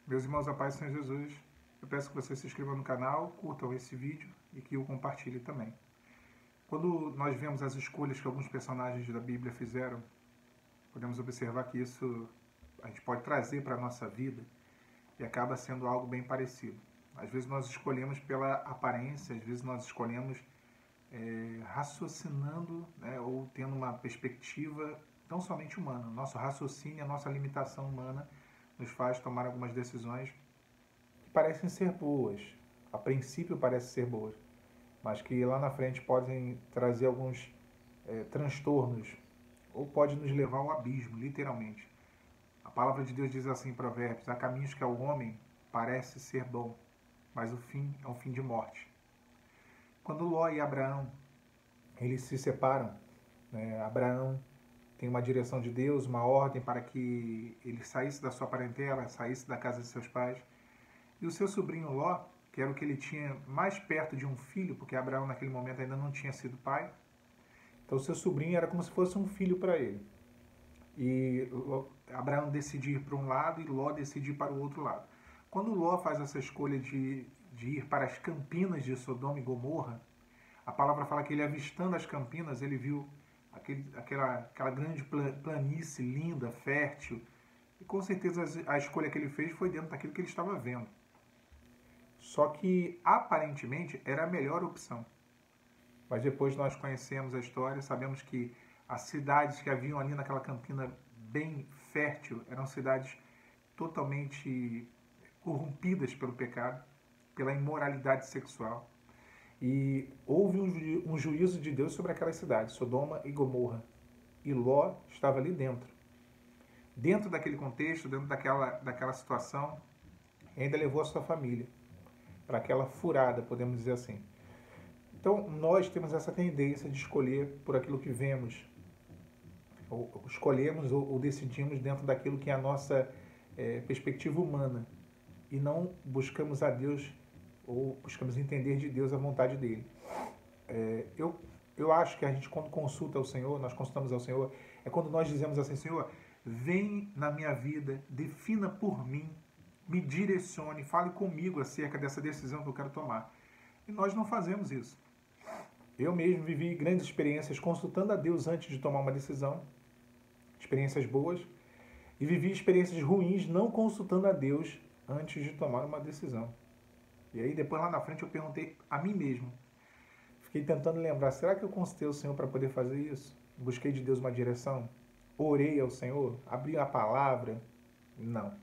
Meus irmãos, a paz do Senhor Jesus, eu peço que você se inscreva no canal, curtam esse vídeo e que o compartilhe também. Quando nós vemos as escolhas que alguns personagens da Bíblia fizeram, podemos observar que isso a gente pode trazer para a nossa vida e acaba sendo algo bem parecido. Às vezes nós escolhemos pela aparência, às vezes nós escolhemos raciocinando, né, ou tendo uma perspectiva não somente humana. Nosso raciocínio, a nossa limitação humana nos faz tomar algumas decisões que parecem ser boas, a princípio parecem ser boas, mas que lá na frente podem trazer alguns transtornos ou pode nos levar ao abismo, literalmente. A palavra de Deus diz assim em Provérbios: há caminhos que ao homem parece ser bom, mas o fim é um fim de morte. Quando Ló e Abraão eles se separam, né, Abraão tem uma direção de Deus, uma ordem para que ele saísse da sua parentela, saísse da casa de seus pais. E o seu sobrinho Ló, que era o que ele tinha mais perto de um filho, porque Abraão naquele momento ainda não tinha sido pai, então o seu sobrinho era como se fosse um filho para ele. E Abraão decide ir para um lado e Ló decide ir para o outro lado. Quando Ló faz essa escolha de ir para as campinas de Sodoma e Gomorra, a palavra fala que ele, avistando as campinas, ele viu aquela grande planície linda, fértil, e com certeza a escolha que ele fez foi dentro daquilo que ele estava vendo. Só que, aparentemente, era a melhor opção. Mas depois nós conhecemos a história, sabemos que as cidades que haviam ali naquela campina bem fértil eram cidades totalmente corrompidas pelo pecado, pela imoralidade sexual. E houve um juízo de Deus sobre aquelas cidades, Sodoma e Gomorra. E Ló estava ali dentro. Dentro daquele contexto, dentro daquela situação, ainda levou a sua família para aquela furada, podemos dizer assim. Então, nós temos essa tendência de escolher por aquilo que vemos, ou escolhemos ou decidimos dentro daquilo que é a nossa perspectiva humana, e não buscamos a Deus, ou buscamos entender de Deus a vontade dele. Eu acho que a gente, quando consulta ao Senhor, nós consultamos ao Senhor, é quando nós dizemos assim: Senhor, vem na minha vida, defina por mim, me direcione, fale comigo acerca dessa decisão que eu quero tomar. E nós não fazemos isso. Eu mesmo vivi grandes experiências consultando a Deus antes de tomar uma decisão, experiências boas, e vivi experiências ruins não consultando a Deus antes de tomar uma decisão. E aí depois lá na frente eu perguntei a mim mesmo, fiquei tentando lembrar, será que eu consultei o Senhor para poder fazer isso? Busquei de Deus uma direção? Orei ao Senhor? Abri a palavra? Não.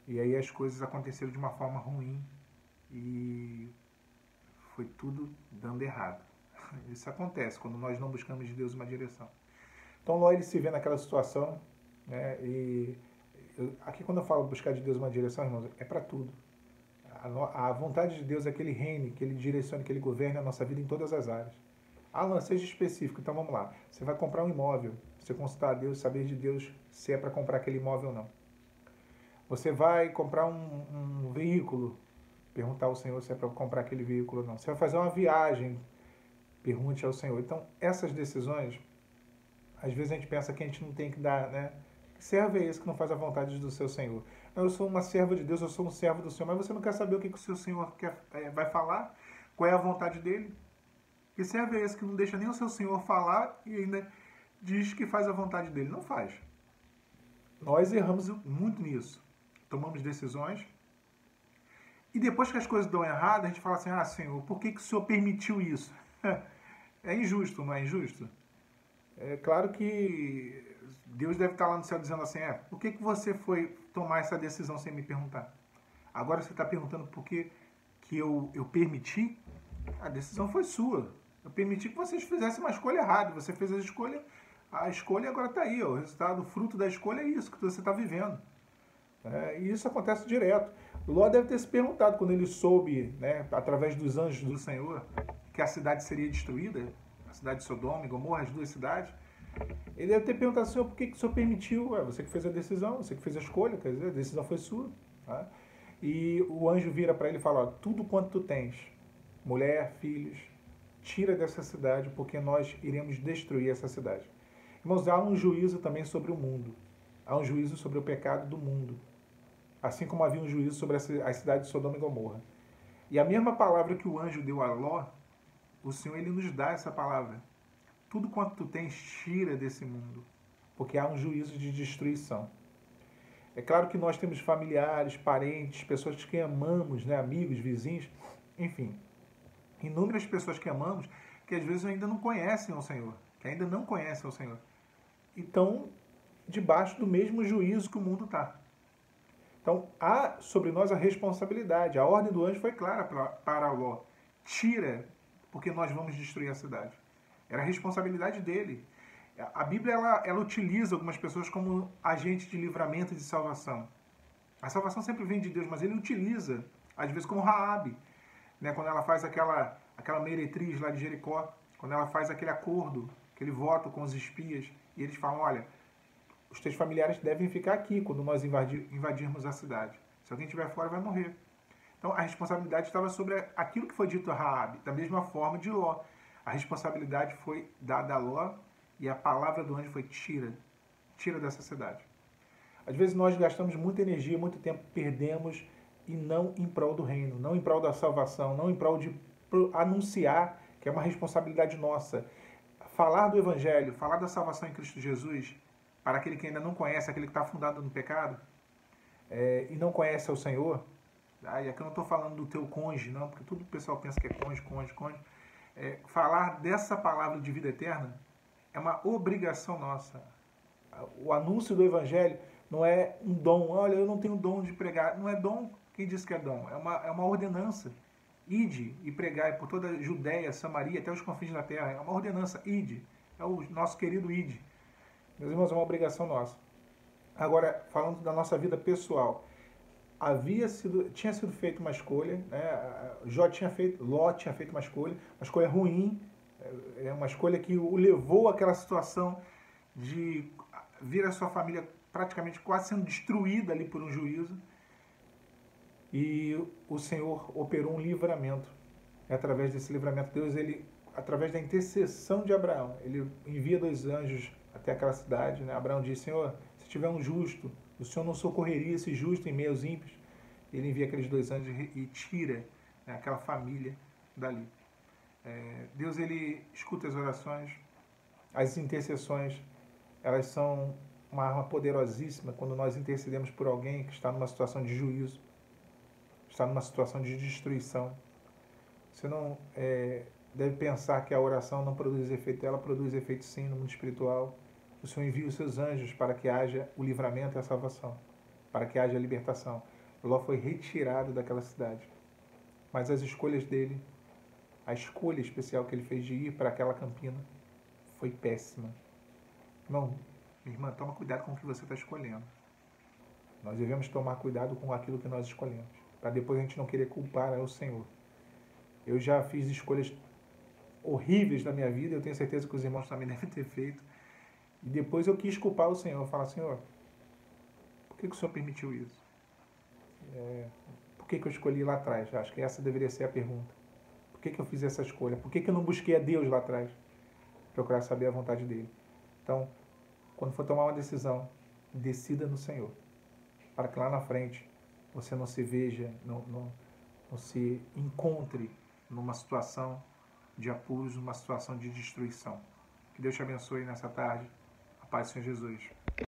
E aí as coisas aconteceram de uma forma ruim e foi tudo dando errado. Isso acontece quando nós não buscamos de Deus uma direção. Então Ló, ele se vê naquela situação, né? E aqui quando eu falo buscar de Deus uma direção, irmãos, é para tudo. A vontade de Deus é que ele reine, que ele direcione, que ele governe a nossa vida em todas as áreas. Alan, seja específico, então vamos lá. Você vai comprar um imóvel, você consultar a Deus, saber de Deus se é para comprar aquele imóvel ou não. Você vai comprar um veículo, perguntar ao Senhor se é para comprar aquele veículo ou não. Você vai fazer uma viagem, pergunte ao Senhor. Então, essas decisões, às vezes a gente pensa que a gente não tem que dar, né? Que servo é esse que não faz a vontade do seu Senhor? Eu sou uma serva de Deus, eu sou um servo do Senhor, mas você não quer saber o que o seu Senhor vai falar? Qual é a vontade dele? Que servo é esse que não deixa nem o seu Senhor falar e ainda diz que faz a vontade dele? Não faz. Nós erramos muito nisso. Tomamos decisões e depois que as coisas dão errado, a gente fala assim: ah, Senhor, por que o Senhor permitiu isso? É injusto, não é injusto? É claro que Deus deve estar lá no céu dizendo assim: por que você foi tomar essa decisão sem me perguntar? Agora você está perguntando por que eu permiti? A decisão foi sua. Eu permiti que vocês fizessem uma escolha errada. Você fez a escolha agora está aí. Ó, o resultado, o fruto da escolha é isso que você está vivendo. E isso acontece direto. Ló deve ter se perguntado quando ele soube, né, através dos anjos do Senhor, que a cidade seria destruída, a cidade de Sodoma e Gomorra, as duas cidades. Ele deve ter perguntado ao Senhor por que o Senhor permitiu. Você que fez a decisão, você que fez a escolha, quer dizer, a decisão foi sua. Tá? E o anjo vira para ele e fala: ó, tudo quanto tu tens, mulher, filhos, tira dessa cidade, porque nós iremos destruir essa cidade. Irmãos, há um juízo também sobre o mundo. Há um juízo sobre o pecado do mundo. assim como havia um juízo sobre a cidade de Sodoma e Gomorra. E a mesma palavra que o anjo deu a Ló, o Senhor ele nos dá essa palavra. Tudo quanto tu tens, tira desse mundo, porque há um juízo de destruição. É claro que nós temos familiares, parentes, pessoas que amamos, né? Amigos, vizinhos, enfim, inúmeras pessoas que amamos, que às vezes ainda não conhecem o Senhor, que ainda não conhecem o Senhor. E estão debaixo do mesmo juízo que o mundo está. Então, há sobre nós a responsabilidade. A ordem do anjo foi clara para Ló. Tira, porque nós vamos destruir a cidade. Era a responsabilidade dele. A Bíblia ela utiliza algumas pessoas como agente de livramento e de salvação. A salvação sempre vem de Deus, mas ele utiliza, às vezes, como Raabe, né? Quando ela faz aquela meretriz lá de Jericó, quando ela faz aquele acordo, aquele voto com os espias, e eles falam, olha, os teus familiares devem ficar aqui quando nós invadirmos a cidade. Se alguém estiver fora, vai morrer. Então, a responsabilidade estava sobre aquilo que foi dito a Raabe, da mesma forma de Ló. A responsabilidade foi dada a Ló e a palavra do anjo foi tira dessa cidade. Às vezes nós gastamos muita energia, muito tempo, perdemos e não em prol do reino, não em prol da salvação, não em prol de anunciar, que é uma responsabilidade nossa. Falar do evangelho, falar da salvação em Cristo Jesus, para aquele que ainda não conhece, aquele que está afundado no pecado, e não conhece o Senhor. E aqui eu não estou falando do teu cônjuge, não, porque todo o pessoal pensa que é cônjuge. Falar dessa palavra de vida eterna é uma obrigação nossa. O anúncio do evangelho não é um dom. Olha, eu não tenho dom de pregar. Não é dom. Quem disse que é dom? É uma ordenança. Ide e pregai por toda a Judéia, Samaria, até os confins da terra. É uma ordenança. Ide. É o nosso querido ide. Meus irmãos, é uma obrigação nossa. Agora, falando da nossa vida pessoal, tinha sido feita uma escolha, né? Ló tinha feito uma escolha ruim, é uma escolha que o levou àquela situação de ver a sua família praticamente quase sendo destruída ali por um juízo. E o Senhor operou um livramento. E através desse livramento, Deus, através da intercessão de Abraão, ele envia 2 anjos até aquela cidade. Né? Abraão diz, Senhor, se tiver um justo, o Senhor não socorreria esse justo em meio aos ímpios? Ele envia aqueles 2 anjos e tira, né, aquela família dali. Deus, ele escuta as orações, as intercessões, elas são uma arma poderosíssima quando nós intercedemos por alguém que está numa situação de juízo, está numa situação de destruição. Você não deve pensar que a oração não produz efeito. Ela produz efeito sim no mundo espiritual. O Senhor envia os seus anjos para que haja o livramento e a salvação, para que haja a libertação. Ló foi retirado daquela cidade. Mas as escolhas dele, a escolha especial que ele fez de ir para aquela campina, foi péssima. Irmão, minha irmã, toma cuidado com o que você está escolhendo. Nós devemos tomar cuidado com aquilo que nós escolhemos, para depois a gente não querer culpar o Senhor. Eu já fiz escolhas horríveis na minha vida, eu tenho certeza que os irmãos também devem ter feito. E depois eu quis culpar o Senhor, falar, Senhor, por que o Senhor permitiu isso? Por que eu escolhi lá atrás? Acho que essa deveria ser a pergunta. Por que eu fiz essa escolha? Por que eu não busquei a Deus lá atrás? Procurar saber a vontade dele. Então, quando for tomar uma decisão, decida no Senhor. Para que lá na frente você não se veja, não se encontre numa situação de apuros, numa situação de destruição. Que Deus te abençoe nessa tarde. A paz do Senhor Jesus.